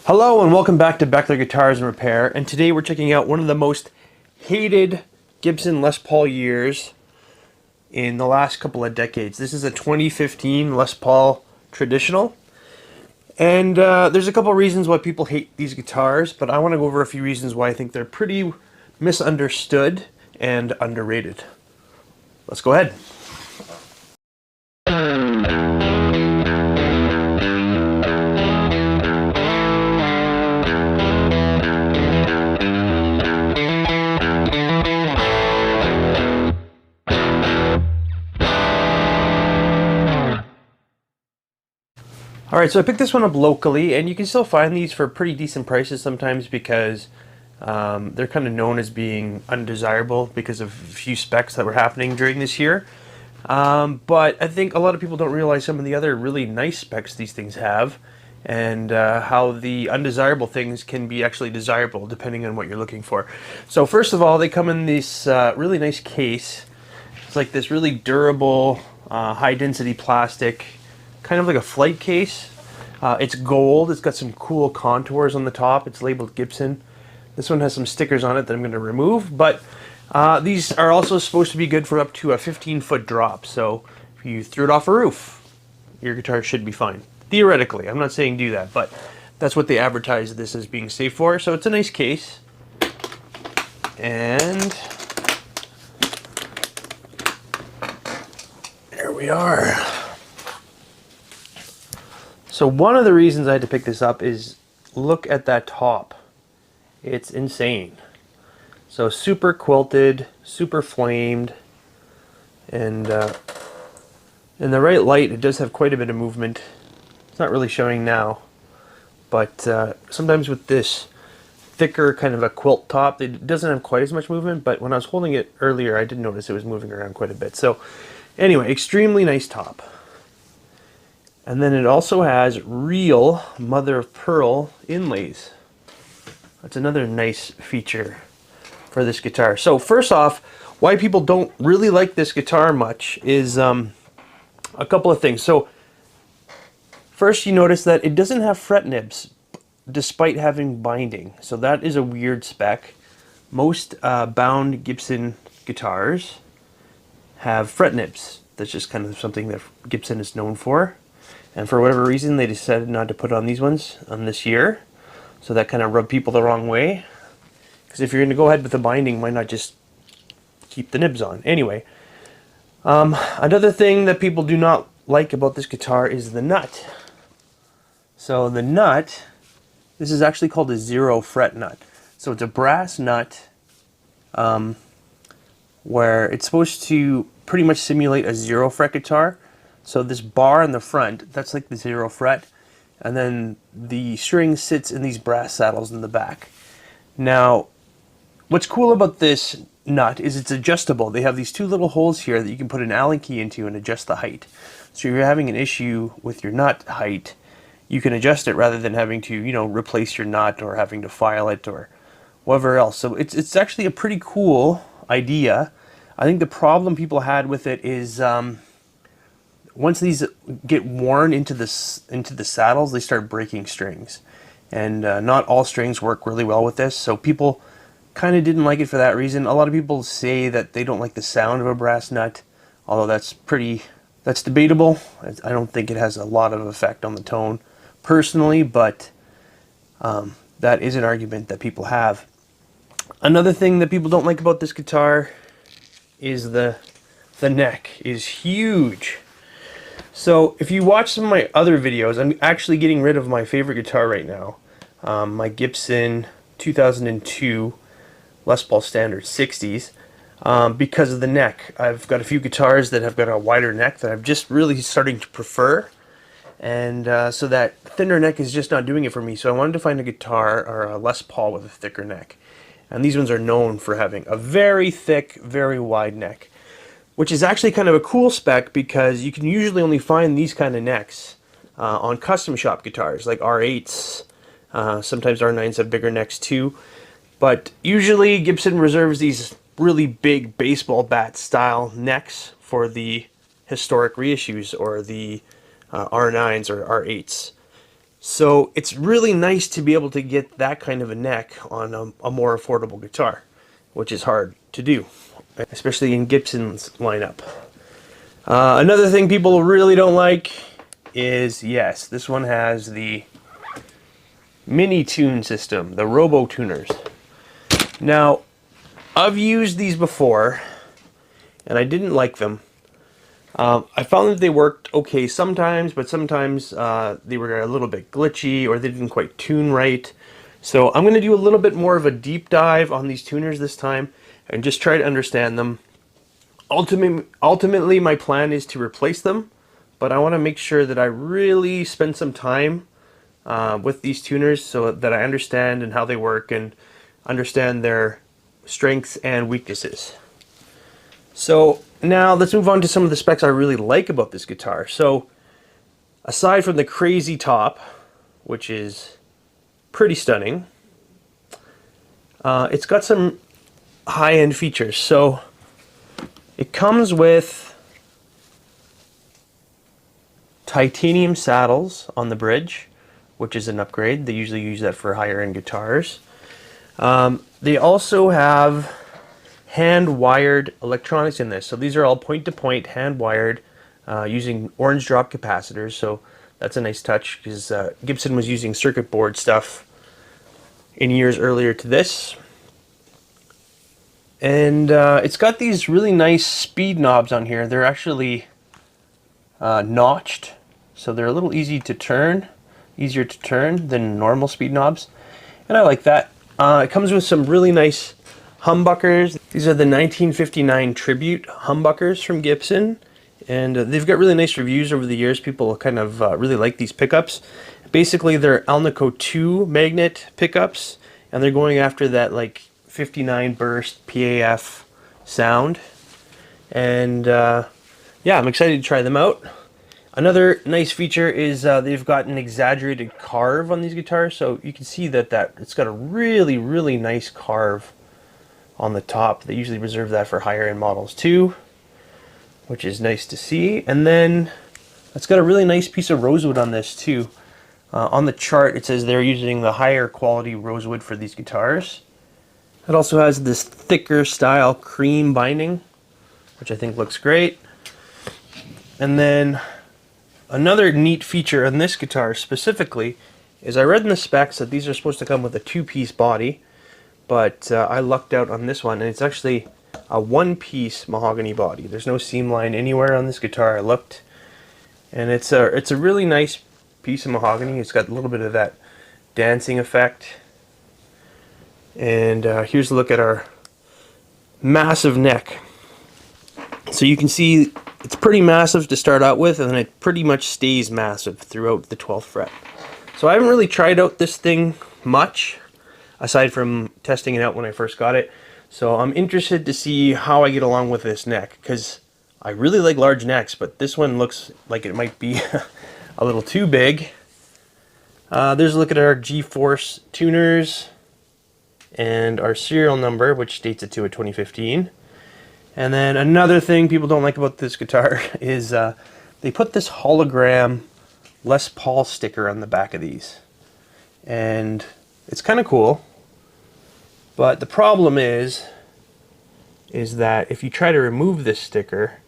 Hello and welcome back to Beckler Guitars and Repair, and today we're checking out one of the most hated Gibson Les Paul years in the last couple of decades. This is a 2015 Les Paul Traditional, and there's a couple of reasons why people hate these guitars, but I want to go over a few reasons why I think they're pretty misunderstood and underrated. Let's go ahead. Alright, so I picked this one up locally, and you can still find these for pretty decent prices sometimes because they're kind of known as being undesirable because of a few specs that were happening during this year. But I think a lot of people don't realize some of the other really nice specs these things have, and how the undesirable things can be actually desirable depending on what you're looking for. So first of all, they come in this really nice case. It's like this really durable, high-density plastic, kind of like a flight case. It's gold. It's got some cool contours on the top. It's labeled Gibson. This one has some stickers on it that I'm going to remove, but these are also supposed to be good for up to a 15-foot drop. So if you threw it off a roof, your guitar should be fine. Theoretically, I'm not saying do that, but that's what they advertise this as being safe for. So it's a nice case. And there we are. So one of the reasons I had to pick this up is look at that top. It's insane. So super quilted, super flamed, and in the right light it does have quite a bit of movement. It's not really showing now, but sometimes with this thicker kind of a quilt top it doesn't have quite as much movement, but when I was holding it earlier I did notice it was moving around quite a bit. So anyway, extremely nice top. And then it also has real mother of pearl inlays. That's another nice feature for this guitar. So first off, why people don't really like this guitar much is a couple of things. So first, you notice that it doesn't have fret nibs despite having binding. So that is a weird spec. Most bound Gibson guitars have fret nibs. That's just kind of something that Gibson is known for. And for whatever reason, they decided not to put on these ones on this year. So that kind of rubbed people the wrong way. Because if you're going to go ahead with the binding, why not just keep the nibs on? Anyway, another thing that people do not like about this guitar is the nut. So the nut, this is actually called a 0 fret nut. So it's a brass nut where it's supposed to pretty much simulate a 0 fret guitar. So this bar in the front, that's like the 0 fret, and then the string sits in these brass saddles in the back. Now, what's cool about this nut is it's adjustable. They have these two little holes here that you can put an Allen key into and adjust the height. So if you're having an issue with your nut height, you can adjust it rather than having to, you know, replace your nut or having to file it or whatever else. So it's actually a pretty cool idea. I think the problem people had with it is once these get worn into the saddles, they start breaking strings, and not all strings work really well with this. So people kind of didn't like it for that reason. A lot of people say that they don't like the sound of a brass nut, although that's debatable. I don't think it has a lot of effect on the tone personally, but that is an argument that people have. Another thing that people don't like about this guitar is the neck is huge. So if you watch some of my other videos, I'm actually getting rid of my favorite guitar right now, my Gibson 2002 Les Paul Standard 60s, because of the neck. I've got a few guitars that have got a wider neck that I'm just really starting to prefer, and so that thinner neck is just not doing it for me. So I wanted to find a guitar or a Les Paul with a thicker neck, and these ones are known for having a very thick, very wide neck, which is actually kind of a cool spec because you can usually only find these kind of necks on custom shop guitars like R8s. Sometimes R9s have bigger necks too, but usually Gibson reserves these really big baseball bat style necks for the historic reissues or the R9s or R8s. So it's really nice to be able to get that kind of a neck on a more affordable guitar, which is hard to do, especially in Gibson's lineup. Another thing people really don't like is, yes, this one has the mini tune system, the robo tuners. Now, I've used these before, and I didn't like them. I found that they worked okay sometimes, but sometimes they were a little bit glitchy or they didn't quite tune right. So I'm going to do a little bit more of a deep dive on these tuners this time and just try to understand them. Ultimately, my plan is to replace them, but I want to make sure that I really spend some time with these tuners so that I understand and how they work and understand their strengths and weaknesses. So now let's move on to some of the specs I really like about this guitar. So aside from the crazy top, which is pretty stunning, it's got some high-end features. So it comes with titanium saddles on the bridge, which is an upgrade. They usually use that for higher-end guitars. They also have hand-wired electronics in this. So these are all point-to-point, hand-wired, using orange drop capacitors. So that's a nice touch because Gibson was using circuit board stuff in years earlier to this. And it's got these really nice speed knobs on here. They're actually notched, so they're a little easier to turn than normal speed knobs. And I like that. It comes with some really nice humbuckers. These are the 1959 Tribute humbuckers from Gibson, and they've got really nice reviews over the years. People kind of really like these pickups. Basically, they're Alnico 2 magnet pickups, and they're going after that like 59 burst PAF sound. And yeah, I'm excited to try them out. Another nice feature is they've got an exaggerated carve on these guitars, so you can see that it's got a really, really nice carve on the top. They usually reserve that for higher end models too, which is nice to see. And then it's got a really nice piece of rosewood on this too. On the chart it says they're using the higher quality rosewood for these guitars. It also has this thicker style cream binding, which I think looks great. And then another neat feature on this guitar specifically is I read in the specs that these are supposed to come with a two-piece body, but I lucked out on this one, and it's actually a one-piece mahogany body. There's no seam line anywhere on this guitar. I looked, and it's a really nice piece of mahogany. It's got a little bit of that dancing effect. And here's a look at our massive neck. So you can see it's pretty massive to start out with, and then it pretty much stays massive throughout the 12th fret. So I haven't really tried out this thing much, aside from testing it out when I first got it. So I'm interested to see how I get along with this neck, because I really like large necks, but this one looks like it might be a little too big. There's a look at our G-Force tuners and our serial number, which dates it to a 2015. And then another thing people don't like about this guitar is they put this hologram Les Paul sticker on the back of these. And it's kind of cool. But the problem is that if you try to remove this sticker,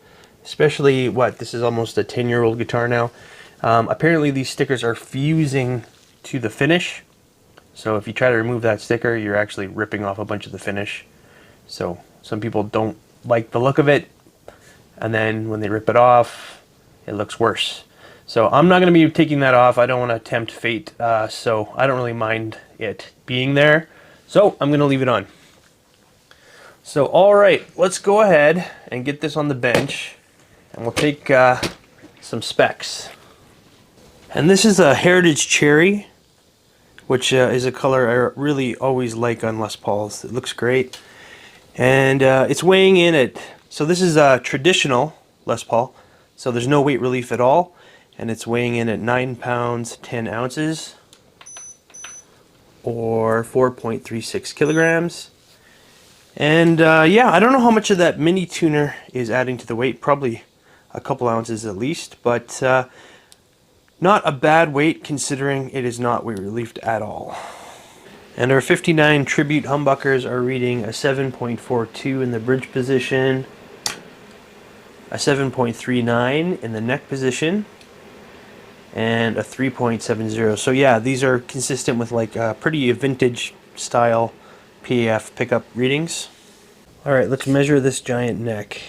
especially, this is almost a 10-year-old guitar now, apparently these stickers are fusing to the finish. So if you try to remove that sticker, you're actually ripping off a bunch of the finish. So some people don't like the look of it, and then when they rip it off, it looks worse. So I'm not going to be taking that off. I don't want to tempt fate, so I don't really mind it being there. So I'm going to leave it on. So alright, let's go ahead and get this on the bench, and we'll take some specs. And this is a Heritage Cherry, which is a color I really always like on Les Pauls. It looks great. And it's weighing in at, so this is a traditional Les Paul, so there's no weight relief at all, and it's weighing in at 9 pounds 10 ounces, or 4.36 kilograms. And yeah, I don't know how much of that mini tuner is adding to the weight, probably a couple ounces at least, but Not a bad weight considering it is not weight relieved at all. And our 59 Tribute humbuckers are reading a 7.42 in the bridge position, a 7.39 in the neck position, and a 3.70. So yeah, these are consistent with like pretty vintage style PAF pickup readings. Alright, let's measure this giant neck.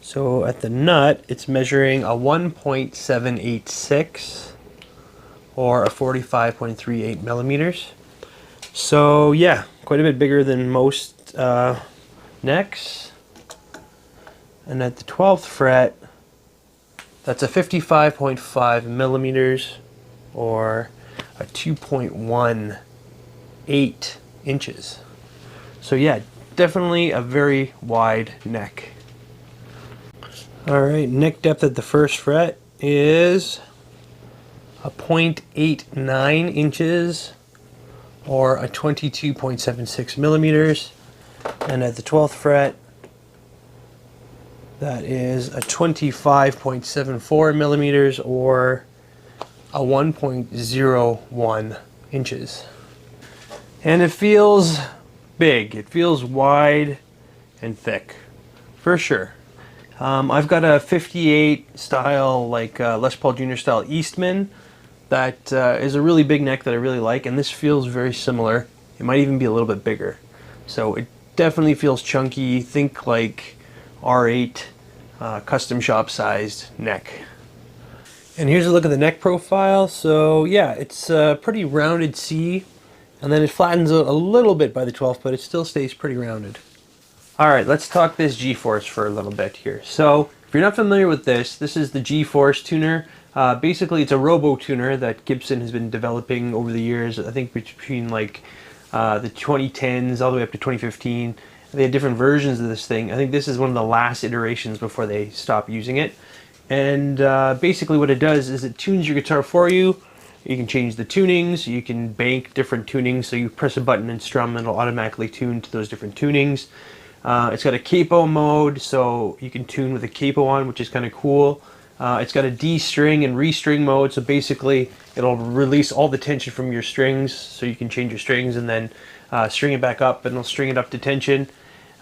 So at the nut, it's measuring a 1.786 or a 45.38 millimeters. So yeah, quite a bit bigger than most necks. And at the 12th fret, that's a 55.5 millimeters or a 2.18 inches. So yeah, definitely a very wide neck. Alright, neck depth at the 1st fret is a 0.89 inches or a 22.76 millimeters. And at the 12th fret, that is a 25.74 millimeters or a 1.01 inches. And it feels big. It feels wide and thick, for sure. I've got a 58 style, like Les Paul Jr. style Eastman that is a really big neck that I really like, and this feels very similar. It might even be a little bit bigger. So it definitely feels chunky. Think like R8 custom shop sized neck. And here's a look at the neck profile. So yeah, it's a pretty rounded C, and then it flattens out a little bit by the 12th, but it still stays pretty rounded. Alright, let's talk this G-Force for a little bit here. So, if you're not familiar with this, this is the G-Force tuner. Basically, it's a robo-tuner that Gibson has been developing over the years, I think between like the 2010s all the way up to 2015. They had different versions of this thing. I think this is one of the last iterations before they stopped using it. And basically what it does is it tunes your guitar for you. You can change the tunings, you can bank different tunings, so you press a button and strum and it'll automatically tune to those different tunings. It's got a capo mode, so you can tune with a capo on, which is kind of cool. It's got a de-string and re-string mode, so basically it'll release all the tension from your strings, so you can change your strings and then string it back up, and it'll string it up to tension.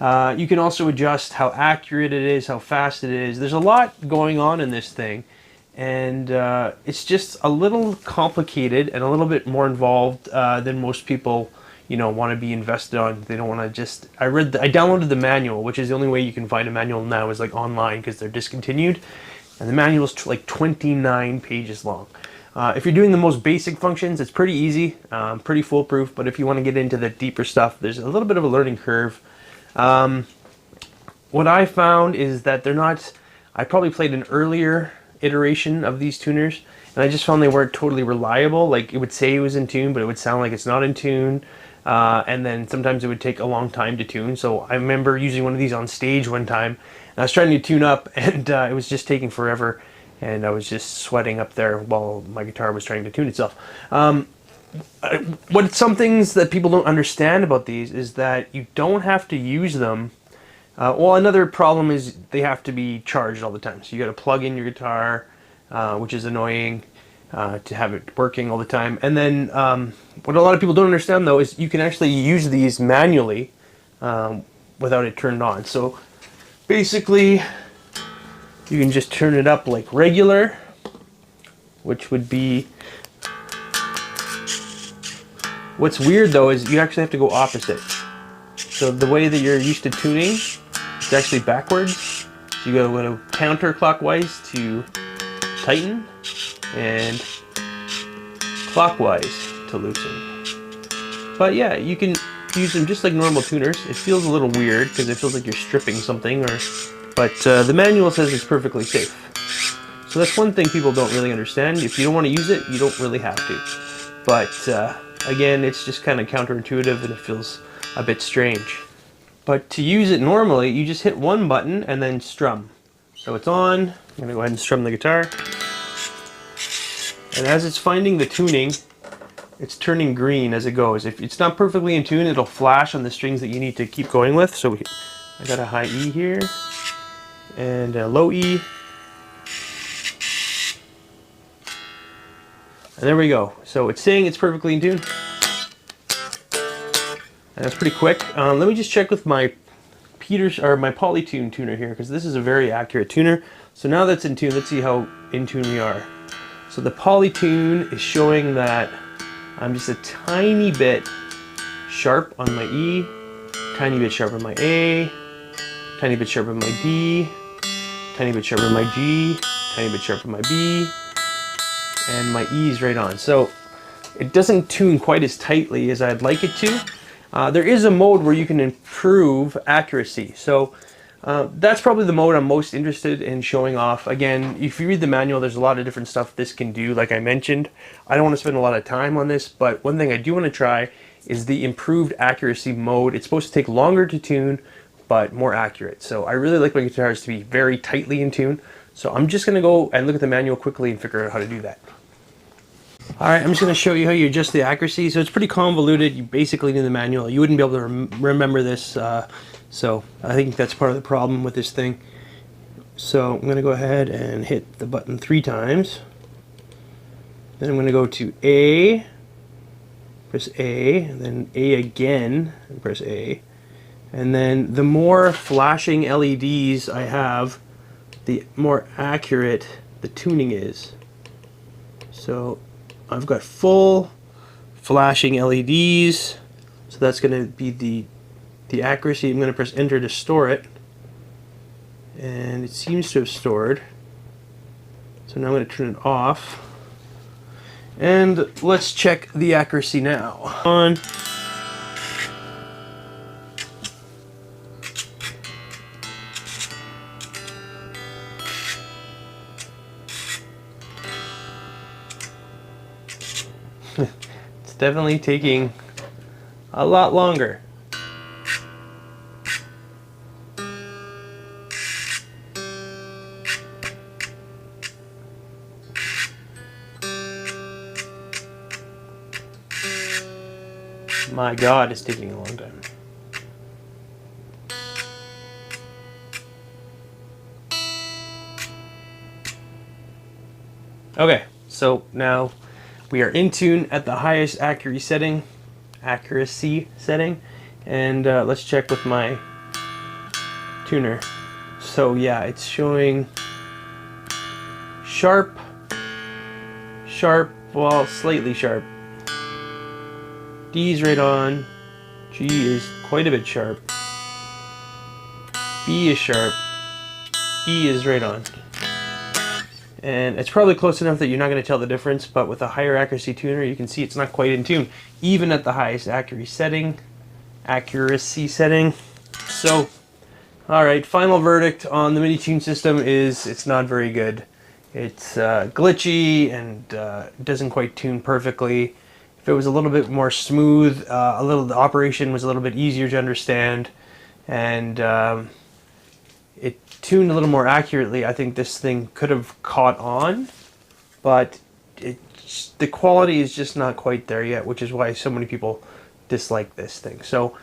You can also adjust how accurate it is, how fast it is. There's a lot going on in this thing, and it's just a little complicated and a little bit more involved than most people want to be invested on. They don't want to just... I downloaded the manual, which is the only way you can find a manual now is like online because they're discontinued. And the manual is like 29 pages long. If you're doing the most basic functions, it's pretty easy, pretty foolproof. But if you want to get into the deeper stuff, there's a little bit of a learning curve. What I found is that they're not... I probably played an earlier iteration of these tuners, and I just found they weren't totally reliable. Like, it would say it was in tune, but it would sound like it's not in tune. And then sometimes it would take a long time to tune. So I remember using one of these on stage one time, and I was trying to tune up, and it was just taking forever, and I was just sweating up there while my guitar was trying to tune itself. Some things that people don't understand about these is that you don't have to use them. Well, another problem is they have to be charged all the time. So you got to plug in your guitar, which is annoying. To have it working all the time. And then what a lot of people don't understand though is you can actually use these manually without it turned on. So basically you can just turn it up like regular, which would be... What's weird though is you actually have to go opposite. So the way that you're used to tuning, it's actually backwards. So you go counterclockwise to tighten, and clockwise to loosen. But yeah, you can use them just like normal tuners. It feels a little weird because it feels like you're stripping something, but the manual says it's perfectly safe. So that's one thing people don't really understand. If you don't want to use it, you don't really have to. But again, it's just kind of counterintuitive and it feels a bit strange. But to use it normally, you just hit one button and then strum. So it's on. I'm going to go ahead and strum the guitar. And as it's finding the tuning, it's turning green as it goes. If it's not perfectly in tune, it'll flash on the strings that you need to keep going with. So I got a high E here and a low E. And there we go. So it's saying it's perfectly in tune. And that's pretty quick. Let me just check with my my Polytune tuner here, because this is a very accurate tuner. So now that's in tune, let's see how in tune we are. So the Polytune is showing that I'm just a tiny bit sharp on my E, tiny bit sharp on my A, tiny bit sharp on my D, tiny bit sharp on my G, tiny bit sharp on my B, and my E is right on. So it doesn't tune quite as tightly as I'd like it to. There is a mode where you can improve accuracy. So that's probably the mode I'm most interested in showing off. Again, if you read the manual, there's a lot of different stuff this can do, like I mentioned. I don't want to spend a lot of time on this, but one thing I do want to try is the improved accuracy mode. It's supposed to take longer to tune, but more accurate. So I really like my guitars to be very tightly in tune. So I'm just going to go and look at the manual quickly and figure out how to do that. Alright, I'm just going to show you how you adjust the accuracy. So it's pretty convoluted. You basically need the manual. You wouldn't be able to remember this. So I think that's part of the problem with this thing. So I'm going to go ahead and hit the button 3 times. Then I'm going to go to A, press A, and then A again, and press A. And then the more flashing LEDs I have, the more accurate the tuning is. So I've got full flashing LEDs, so that's going to be the accuracy. I'm going to press enter to store it, and it seems to have stored. So now I'm going to turn it off, and let's check the accuracy now. On. It's definitely taking a lot longer. My God, it's taking a long time. Okay, so now we are in tune at the highest accuracy setting, and let's check with my tuner. So yeah, it's showing sharp, well, slightly sharp. D is right on, G is quite a bit sharp, B is sharp, E is right on. And it's probably close enough that you're not going to tell the difference, but with a higher accuracy tuner, you can see it's not quite in tune, even at the highest accuracy setting. So, alright, final verdict on the MIDI tune system is it's not very good. It's glitchy and doesn't quite tune perfectly. If it was a little bit more smooth, the operation was a little bit easier to understand, and it tuned a little more accurately, I think this thing could have caught on, but the quality is just not quite there yet, which is why so many people dislike this thing. So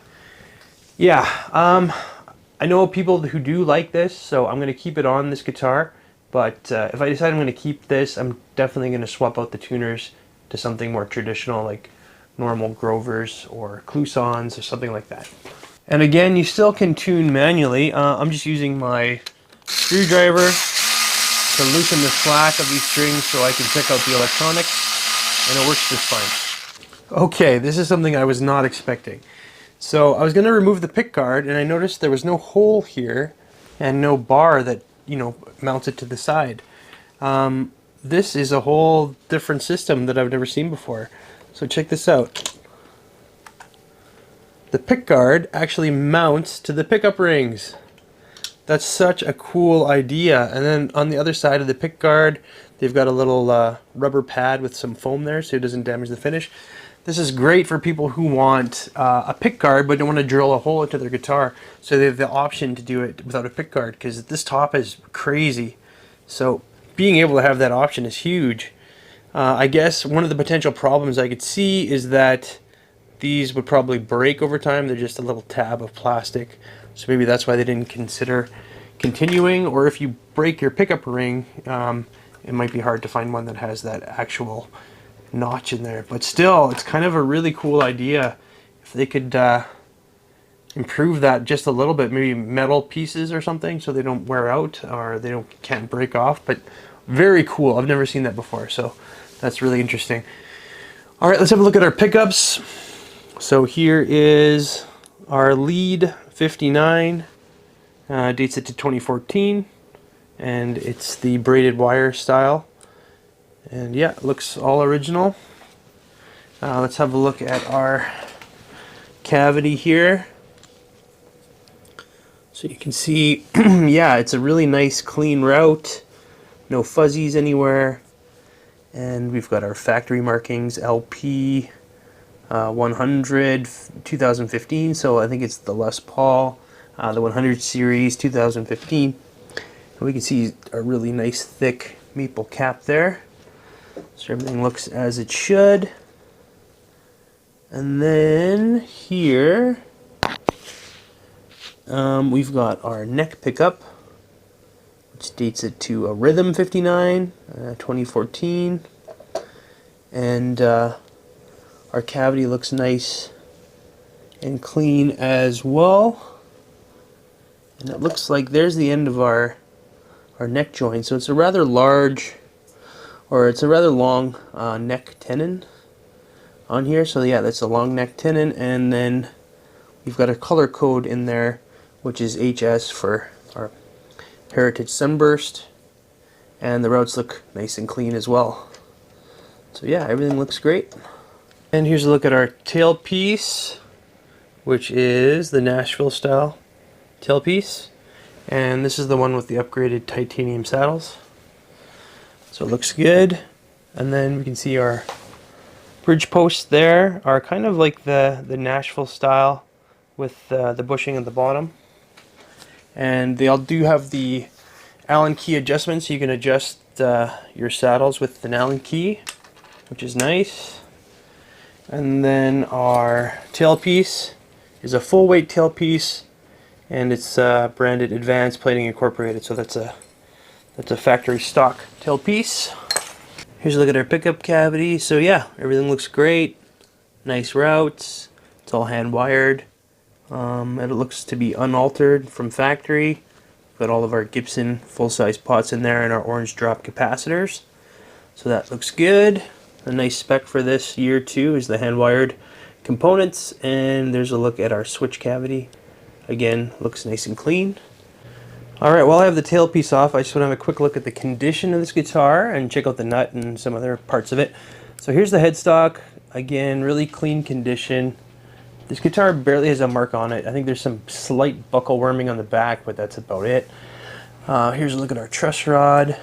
yeah, I know people who do like this, so I'm going to keep it on this guitar, but if I decide I'm going to keep this, I'm definitely going to swap out the tuners to something more traditional, like normal Grovers or Clousons or something like that. And again, you still can tune manually. I'm just using my screwdriver to loosen the slack of these strings so I can check out the electronics, and it works just fine. Okay, this is something I was not expecting. So I was going to remove the pick guard, and I noticed there was no hole here and no bar that, you know, mounts it to the side. This is a whole different system that I've never seen before. So check this out. The pick guard actually mounts to the pickup rings. That's such a cool idea. And then on the other side of the pick guard, they've got a little rubber pad with some foam there so it doesn't damage the finish. This is great for people who want a pick guard but don't want to drill a hole into their guitar, so they have the option to do it without a pick guard, because this top is crazy. So being able to have that option is huge. I guess one of the potential problems I could see is that these would probably break over time. They're just a little tab of plastic, so maybe that's why they didn't consider continuing. Or if you break your pickup ring, it might be hard to find one that has that actual notch in there. But still, it's kind of a really cool idea. If they could improve that just a little bit, maybe metal pieces or something, so they don't wear out or they can't break off. But very cool. I've never seen that before, so that's really interesting. All right, let's have a look at our pickups. So here is our lead 59, dates it to 2014, and it's the braided wire style. And yeah, it looks all original. Let's have a look at our cavity here. So you can see, yeah, it's a really nice clean route, no fuzzies anywhere. And we've got our factory markings, LP 100 2015, so I think it's the Les Paul, the 100 series 2015. And we can see a really nice thick maple cap there. So everything looks as it should. And then here we've got our neck pickup, which dates it to a Rhythm 59, 2014. And our cavity looks nice and clean as well. And it looks like there's the end of our neck joint. So it's a rather large, or it's a rather long neck tenon on here. So yeah, that's a long neck tenon. And then we've got a color code in there, which is HS for our Heritage Sunburst. And the routes look nice and clean as well. So yeah, everything looks great. And here's a look at our tailpiece, which is the Nashville style tailpiece. And this is the one with the upgraded titanium saddles. So it looks good. And then we can see our bridge posts there are kind of like the Nashville style with the bushing at the bottom. And they all do have the Allen key adjustment, so you can adjust your saddles with an Allen key, which is nice. And then our tailpiece is a full weight tailpiece, and it's branded Advanced Plating Incorporated, so that's a factory stock tailpiece. Here's a look at our pickup cavity. So yeah, everything looks great. Nice routes. It's all hand wired. And it looks to be unaltered from factory. Got all of our Gibson full-size pots in there and our orange drop capacitors. So that looks good. A nice spec for this year too is the hand-wired components. And there's a look at our switch cavity. Again, looks nice and clean. Alright, while I have the tailpiece off, I just want to have a quick look at the condition of this guitar and check out the nut and some other parts of it. So here's the headstock. Again, really clean condition. This guitar barely has a mark on it. I think there's some slight buckle worming on the back, but that's about it. Here's a look at our truss rod.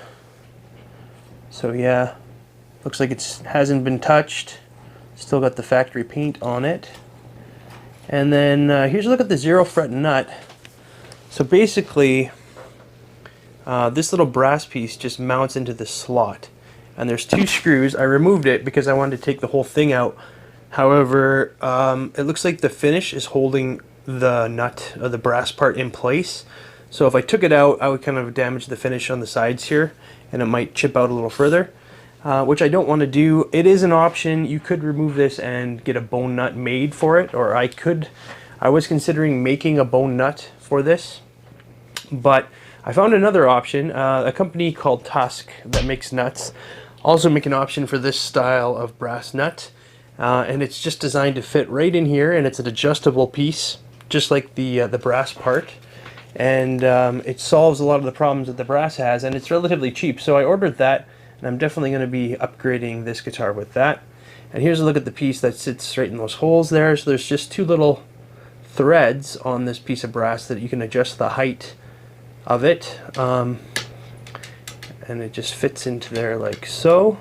So yeah, looks like it hasn't been touched. Still got the factory paint on it. And then here's a look at the 0 fret nut. So basically, this little brass piece just mounts into the slot. And there's 2 screws. I removed it because I wanted to take the whole thing out. However, it looks like the finish is holding the nut, the brass part in place. So if I took it out, I would kind of damage the finish on the sides here, and it might chip out a little further, which I don't want to do. It is an option. You could remove this and get a bone nut made for it, or I was considering making a bone nut for this, but I found another option. A company called Tusk that makes nuts also make an option for this style of brass nut. And it's just designed to fit right in here, and it's an adjustable piece, just like the brass part. And it solves a lot of the problems that the brass has, and it's relatively cheap. So I ordered that, and I'm definitely going to be upgrading this guitar with that. And here's a look at the piece that sits right in those holes there. So there's just 2 little threads on this piece of brass that you can adjust the height of it. And it just fits into there like so.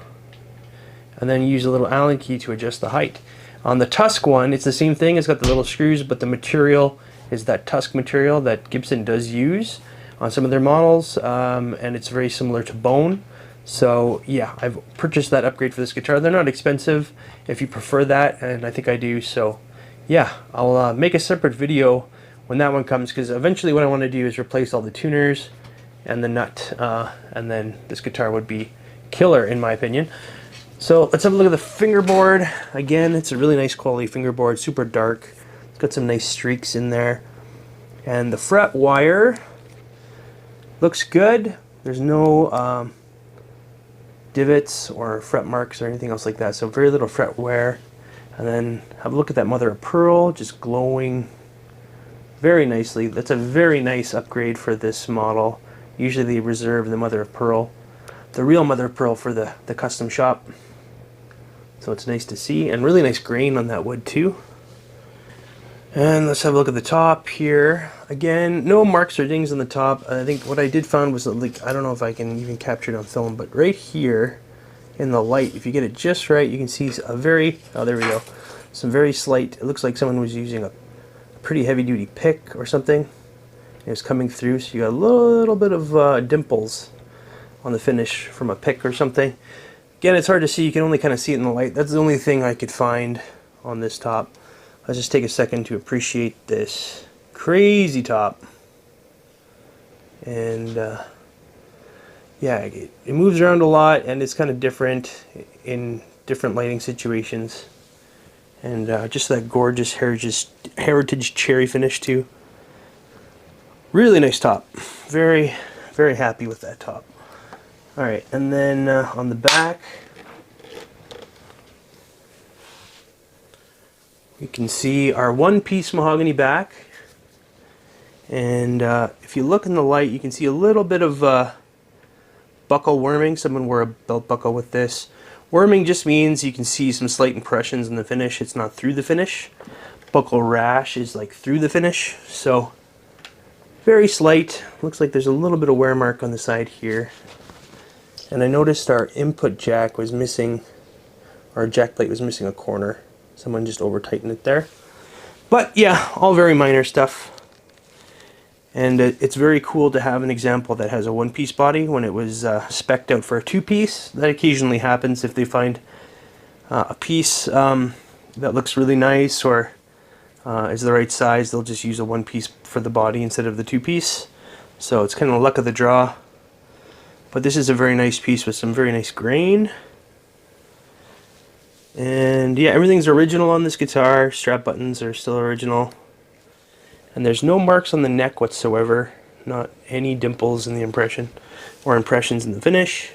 And then use a little Allen key to adjust the height. On the Tusk one, it's the same thing. It's got the little screws, but the material is that Tusk material that Gibson does use on some of their models, and it's very similar to bone. So yeah, I've purchased that upgrade for this guitar. They're not expensive if you prefer that, and I think I do. So yeah, I'll make a separate video when that one comes, because eventually what I want to do is replace all the tuners and the nut, and then this guitar would be killer in my opinion. So let's have a look at the fingerboard. Again, it's a really nice quality fingerboard, super dark. It's got some nice streaks in there. And the fret wire looks good. There's no divots or fret marks or anything else like that, so very little fret wear. And then have a look at that mother of pearl, just glowing very nicely. That's a very nice upgrade for this model. Usually they reserve the mother of pearl, the real mother of pearl, for the custom shop. So it's nice to see, and really nice grain on that wood too. And let's have a look at the top here. Again, no marks or dings on the top. I think what I did find was, like, I don't know if I can even capture it on film, but right here in the light, if you get it just right, you can see a very, oh, there we go, some very slight, it looks like someone was using a pretty heavy duty pick or something. It's coming through, so you got a little bit of dimples on the finish from a pick or something. Again, it's hard to see, you can only kind of see it in the light. That's the only thing I could find on this top. Let's just take a second to appreciate this crazy top. And yeah, it moves around a lot, and it's kind of different in different lighting situations. And just that gorgeous heritage cherry finish too. Really nice top. Very, very happy with that top. Alright, and then on the back, you can see our one-piece mahogany back. And if you look in the light, you can see a little bit of buckle worming. Someone wore a belt buckle with this. Worming just means you can see some slight impressions in the finish. It's not through the finish. Buckle rash is like through the finish. So very slight. Looks like there's a little bit of wear mark on the side here. And I noticed our input jack was missing, our jack plate was missing a corner. Someone just over tightened it there. But yeah, all very minor stuff. And it's very cool to have an example that has a one-piece body when it was spec'd out for a two-piece. That occasionally happens if they find a piece that looks really nice or is the right size. They'll just use a one-piece for the body instead of the two-piece. So it's kind of luck of the draw. But this is a very nice piece with some very nice grain. And yeah, everything's original on this guitar. Strap buttons are still original. And there's no marks on the neck whatsoever. Not any dimples in the impression or impressions in the finish.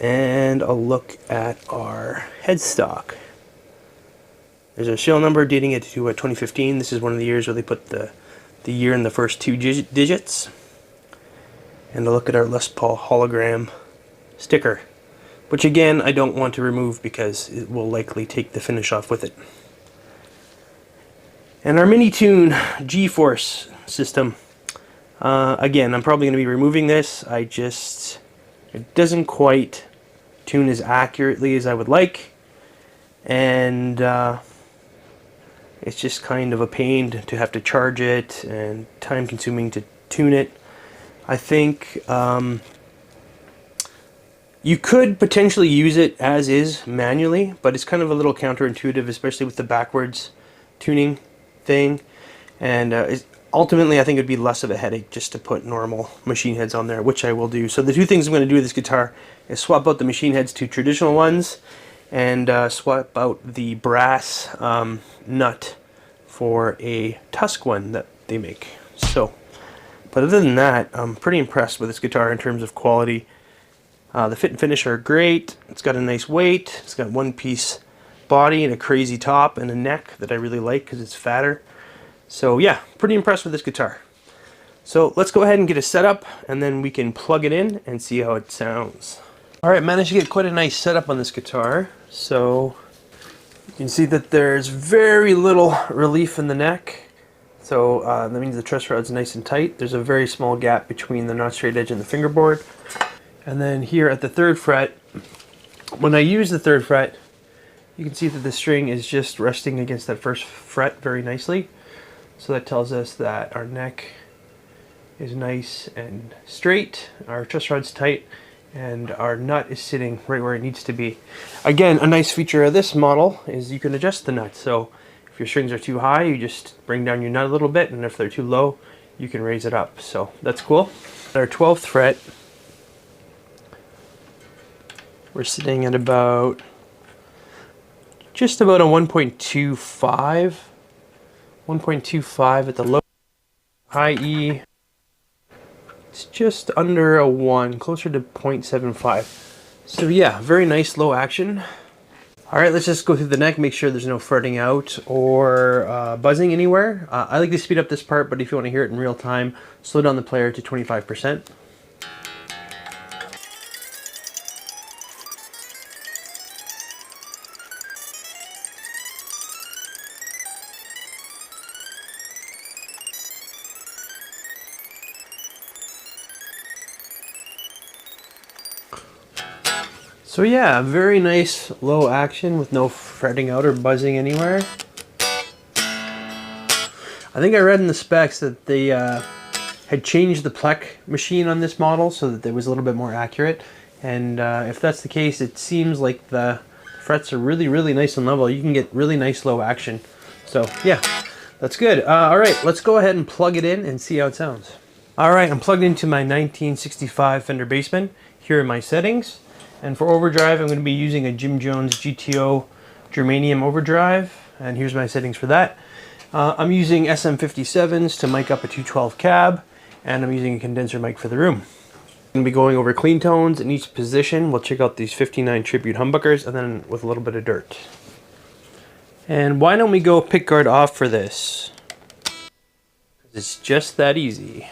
And a look at our headstock. There's a shell number dating it to 2015. This is one of the years where they put the year in the first two digits. And a look at our Les Paul hologram sticker, which again I don't want to remove because it will likely take the finish off with it. And our mini tune G-force system. Again, I'm probably going to be removing this. It doesn't quite tune as accurately as I would like, and it's just kind of a pain to have to charge it and time consuming to tune it. I think you could potentially use it as is manually, but it's kind of a little counterintuitive, especially with the backwards tuning thing. And ultimately, I think it would be less of a headache just to put normal machine heads on there, which I will do. So the two things I'm going to do with this guitar is swap out the machine heads to traditional ones, and swap out the brass nut for a Tusk one that they make. So. But other than that, I'm pretty impressed with this guitar in terms of quality. The fit and finish are great. It's got a nice weight. It's got one-piece body and a crazy top and a neck that I really like because it's fatter. So yeah, pretty impressed with this guitar. So let's go ahead and get a setup, and then we can plug it in and see how it sounds. Alright, managed to get quite a nice setup on this guitar. So you can see that there's very little relief in the neck. So that means the truss rod's nice and tight. There's a very small gap between the not straight edge and the fingerboard. And then here at the 3rd fret, when I use the 3rd fret, you can see that the string is just resting against that 1st fret very nicely. So that tells us that our neck is nice and straight, our truss rod's tight, and our nut is sitting right where it needs to be. Again, a nice feature of this model is you can adjust the nut. So if your strings are too high, you just bring down your nut a little bit, and if they're too low, you can raise it up. So that's cool. Our 12th fret, We're sitting at about just about a 1.25 at the low. High E, it's just under a 1, closer to 0.75. So yeah, very nice low action. All right, let's just go through the neck, make sure there's no fretting out or buzzing anywhere. I like to speed up this part, but if you want to hear it in real time, slow down the player to 25%. So yeah, very nice low action with no fretting out or buzzing anywhere. I think I read in the specs that they had changed the plec machine on this model so that it was a little bit more accurate. And if that's the case, it seems like the frets are really nice and level. You can get really nice low action. So yeah, that's good. All right, let's go ahead and plug it in and see how it sounds. All right, I'm plugged into my 1965 Fender Bassman. Here are my settings. And for overdrive, I'm going to be using a Jim Jones GTO Germanium overdrive. And here's my settings for that. I'm using SM57s to mic up a 212 cab. And I'm using a condenser mic for the room. I'm going to be going over clean tones in each position. We'll check out these 59 Tribute humbuckers and then with a little bit of dirt. And why don't we go pickguard off for this? It's just that easy.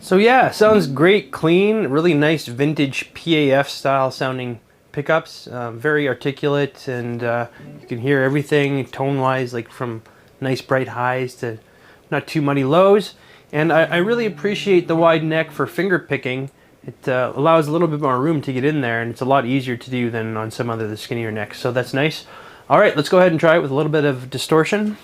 So yeah, sounds great, clean, really nice vintage PAF style sounding pickups, very articulate, and you can hear everything tone-wise, like from nice bright highs to not too muddy lows. And I really appreciate the wide neck for finger picking. It allows a little bit more room to get in there, and it's a lot easier to do than on some other the skinnier necks, so that's nice. All right, let's go ahead and try it with a little bit of distortion.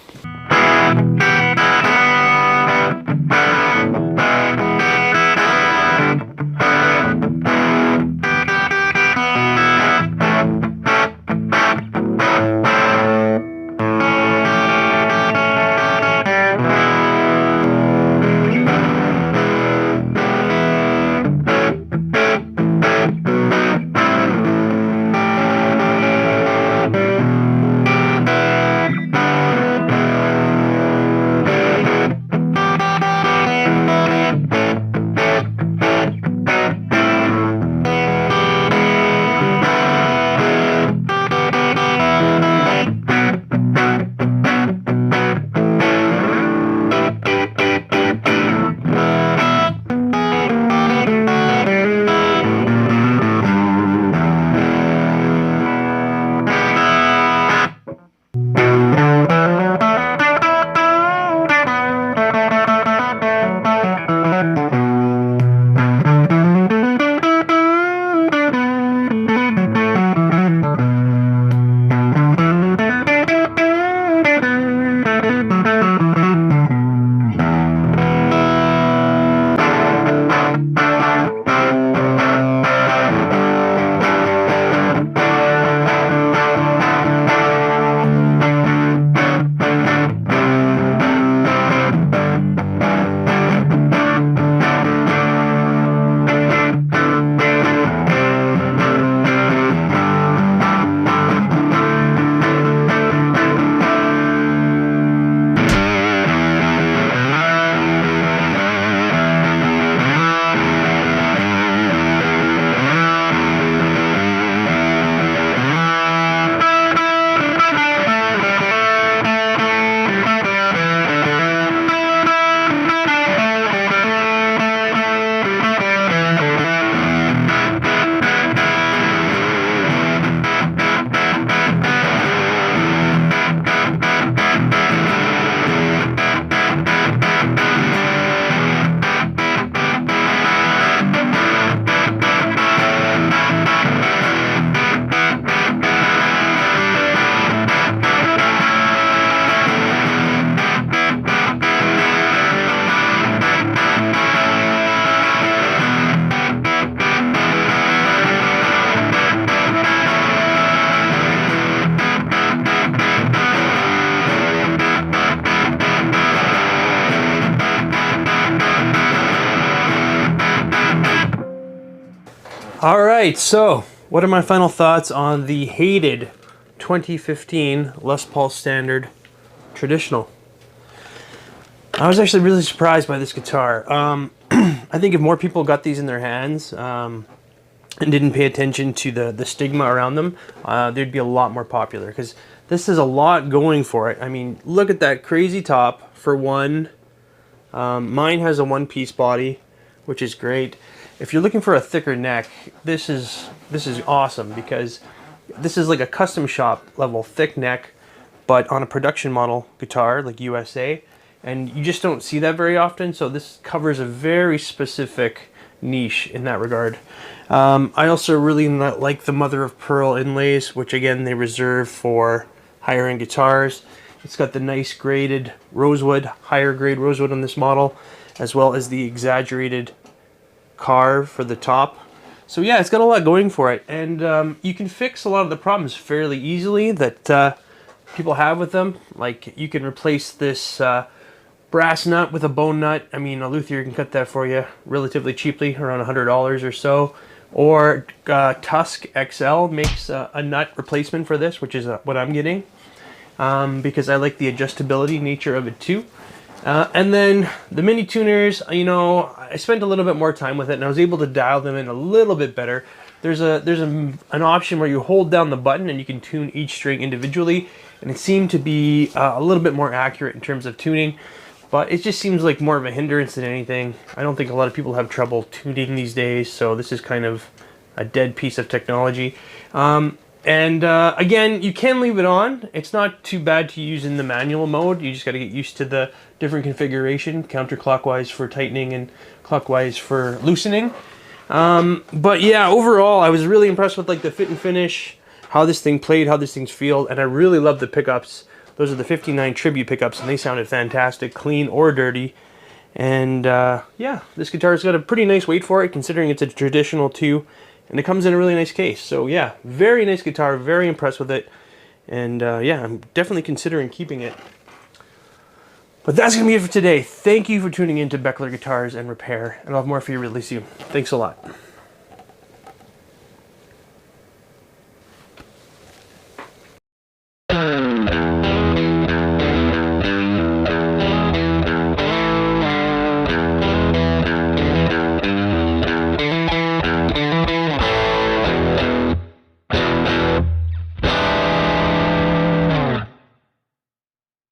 All right, so what are my final thoughts on the hated 2015 Les Paul Standard Traditional? I was actually really surprised by this guitar. I think if more people got these in their hands and didn't pay attention to the stigma around them, they'd be a lot more popular, because this has a lot going for it. I mean, look at that crazy top for one. Mine has a one-piece body, which is great. If you're looking for a thicker neck, this is awesome, because this is like a custom shop level thick neck, but on a production model guitar like USA, and you just don't see that very often. So this covers a very specific niche in that regard. I also really like the mother of pearl inlays, which again they reserve for higher end guitars. It's got the nice graded rosewood, higher grade rosewood on this model, as well as the exaggerated carve for the top. So yeah, it's got a lot going for it, and you can fix a lot of the problems fairly easily that people have with them. Like, you can replace this brass nut with a bone nut. I mean, a luthier can cut that for you relatively cheaply, around $100 or so. Or Tusk XL makes a nut replacement for this, which is what I'm getting, because I like the adjustability nature of it too. And then the mini tuners, you know, I spent a little bit more time with it, and I was able to dial them in a little bit better. There's an option where you hold down the button and you can tune each string individually, and it seemed to be a little bit more accurate in terms of tuning, but it just seems like more of a hindrance than anything. I don't think a lot of people have trouble tuning these days, so this is kind of a dead piece of technology. Again, you can leave it on. It's not too bad to use in the manual mode. You just got to get used to the different configuration, counterclockwise for tightening and clockwise for loosening. But yeah, overall, I was really impressed with like the fit and finish, how this thing played, how this thing's feel, and I really love the pickups. Those are the 59 Tribute pickups, and they sounded fantastic, clean or dirty. And yeah, this guitar's got a pretty nice weight for it, considering it's a traditional too. And it comes in a really nice case. So yeah, very nice guitar, very impressed with it. And yeah, I'm definitely considering keeping it. But that's going to be it for today. Thank you for tuning in to Beckler Guitars and Repair. And I'll have more for you really soon. Thanks a lot.